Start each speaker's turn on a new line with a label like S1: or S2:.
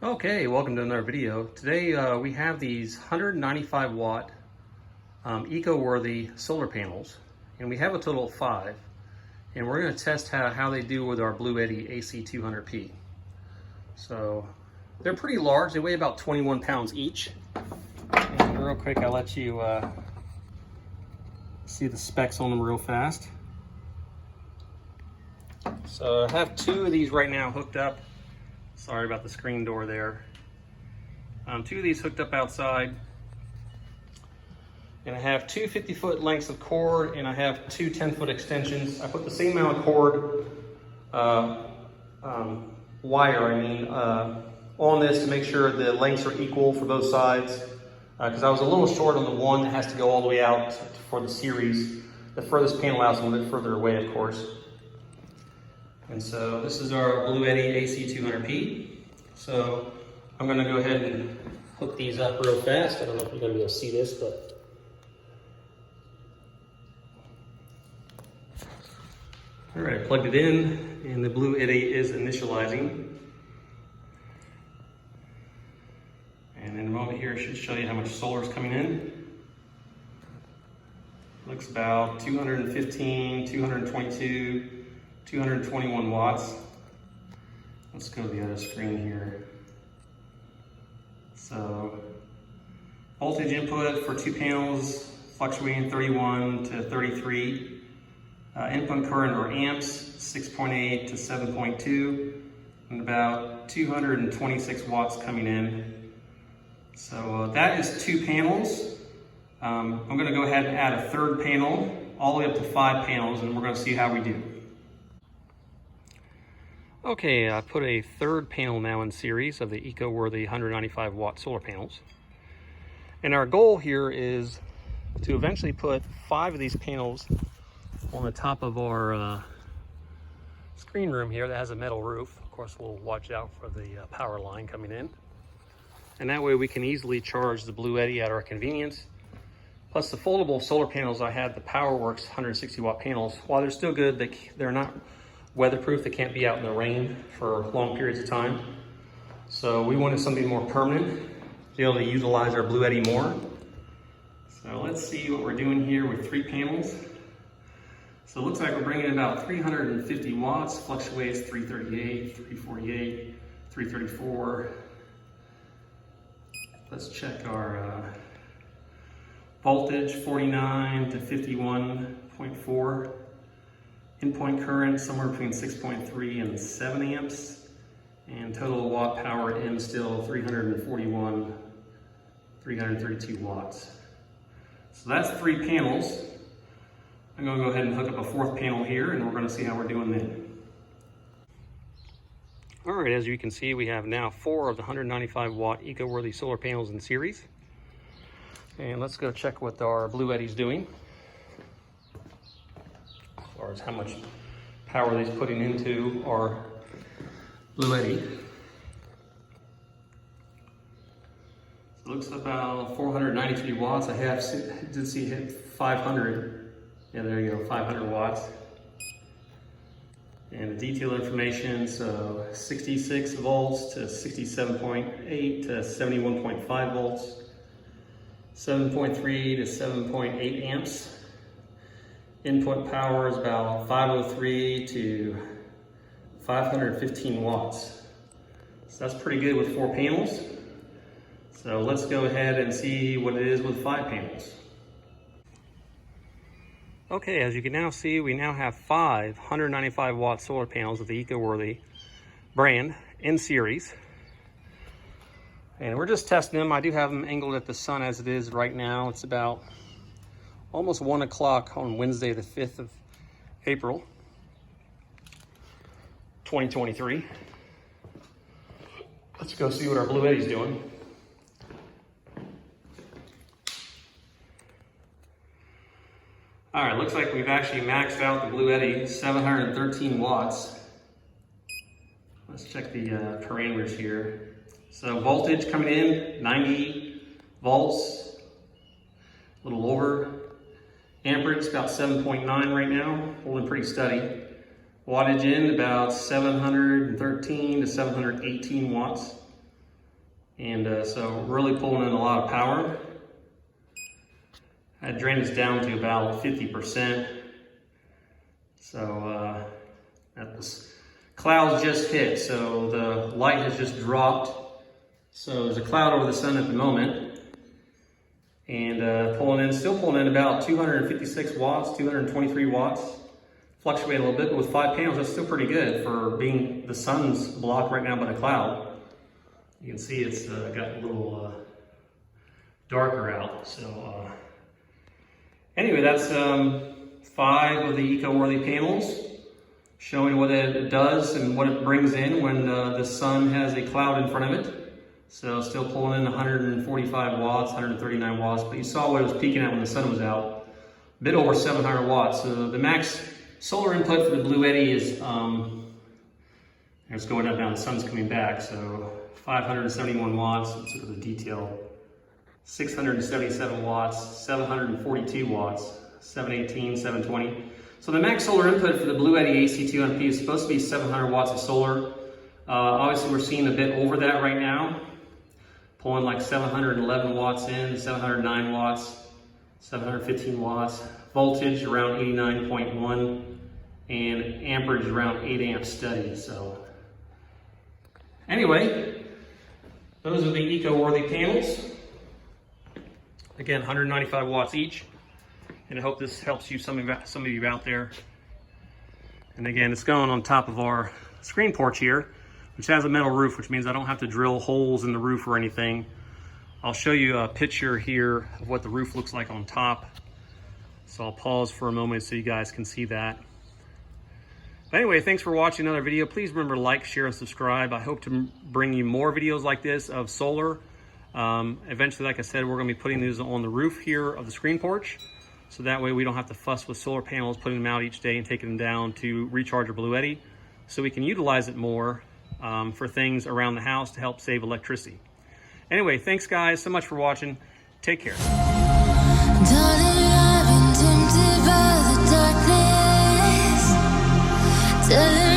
S1: Okay, welcome to another video. Today we have these 195 watt eco-worthy solar panels, and we have a total of 5. And we're going to test how they do with our Bluetti AC200P. So they're pretty large. They weigh about 21 pounds each. And real quick, I'll let you see the specs on them real fast. So I have 2 of these right now hooked up. Sorry about the screen door there. 2 of these hooked up outside. And I have 2 50-foot lengths of cord, and I have 2 10-foot extensions. I put the same amount of cord, wire, on this to make sure the lengths are equal for both sides. Because I was a little short on the one that has to go all the way out for the series. The furthest panel out is a little bit further away, of course. And so this is our Bluetti AC200P. So I'm going to go ahead and hook these up real fast. I don't know if you're going to be able to see this, but all right, I plugged it in, and the Bluetti is initializing. And in a moment here, I should show you how much solar is coming in. Looks about 215, 222. 221 watts. Let's go to the other screen here. So, voltage input for 2 panels fluctuating 31 to 33. Input current or amps 6.8 to 7.2, and about 226 watts coming in. So that is 2 panels. I'm going to go ahead and add a 3rd panel, all the way up to 5 panels, and we're going to see how we do. Okay, I put a 3rd panel now in series of the eco-worthy 195 watt solar panels. And our goal here is to eventually put 5 of these panels on the top of our screen room here that has a metal roof. Of course, we'll watch out for the power line coming in. And that way we can easily charge the Bluetti at our convenience. Plus the foldable solar panels, I had the Powerwerx 160 watt panels. While they're still good, they're not weatherproof. They can't be out in the rain for long periods of time. So we wanted something more permanent, to be able to utilize our Bluetti more. So let's see what we're doing here with 3 panels. So it looks like we're bringing about 350 watts, fluctuates 338, 348, 334. Let's check our voltage, 49 to 51.4. Input current somewhere between 6.3 and 7 amps, and total watt power in still 341, 332 watts. So that's 3 panels. I'm going to go ahead and hook up a 4th panel here, and we're going to see how we're doing then. All right, as you can see, we have now 4 of the 195 watt eco-worthy solar panels in series. And let's go check what our Bluetti's doing. As far as how much power he's putting into our Bluetti. So it looks about 493 watts. I did see it hit 500. Yeah, there you go, 500 watts. And the detailed information, so 66 volts to 67.8 to 71.5 volts, 7.3 to 7.8 amps. Input power is about 503 to 515 watts. So that's pretty good with 4 panels. So let's go ahead and see what it is with 5 panels. Okay, as you can now see, we now have 5 195 watt solar panels of the eco-worthy brand in series. And we're just testing them. I do have them angled at the sun as it is right now. It's about almost 1 o'clock on Wednesday, the 5th of April, 2023. Let's go see what our Bluetti's doing. All right, looks like we've actually maxed out the Bluetti, 713 watts. Let's check the parameters here. So voltage coming in, 90 volts, a little over. Amperage about 7.9 right now, holding pretty steady. Wattage in about 713 to 718 watts. And so really pulling in a lot of power. I drained this down to about 50%. So that was, clouds just hit, so the light has just dropped. So there's a cloud over the sun at the moment. And still pulling in about 256 watts, 223 watts. Fluctuate a little bit, but with 5 panels, that's still pretty good for being the sun's blocked right now by the cloud. You can see it's got a little darker out. So anyway, that's 5 of the eco-worthy panels, showing what it does and what it brings in when the sun has a cloud in front of it. So still pulling in 145 watts, 139 watts, but you saw what it was peaking at when the sun was out. A bit over 700 watts. So the max solar input for the Bluetti is, it's going up now, the sun's coming back, so 571 watts, let's look at the detail. 677 watts, 742 watts, 718, 720. So the max solar input for the Bluetti AC200P is supposed to be 700 watts of solar. Obviously we're seeing a bit over that right now. Pulling like 711 watts in, 709 watts, 715 watts. Voltage around 89.1 and amperage around 8 amps steady. So anyway, those are the eco-worthy panels. Again, 195 watts each. And I hope this helps you, some of you out there. And again, it's going on top of our screen porch here, which has a metal roof, which means I don't have to drill holes in the roof or anything. I'll show you a picture here of what the roof looks like on top. So I'll pause for a moment so you guys can see that. But anyway, thanks for watching another video. Please remember to like, share, and subscribe. I hope to bring you more videos like this of solar. Eventually, like I said, we're going to be putting these on the roof here of the screen porch. So that way we don't have to fuss with solar panels, putting them out each day and taking them down to recharge our Bluetti. So we can utilize it more for things around the house to help save electricity. Anyway, thanks guys so much for watching. Take care.
S2: Darling, I've been tempted by the darkness.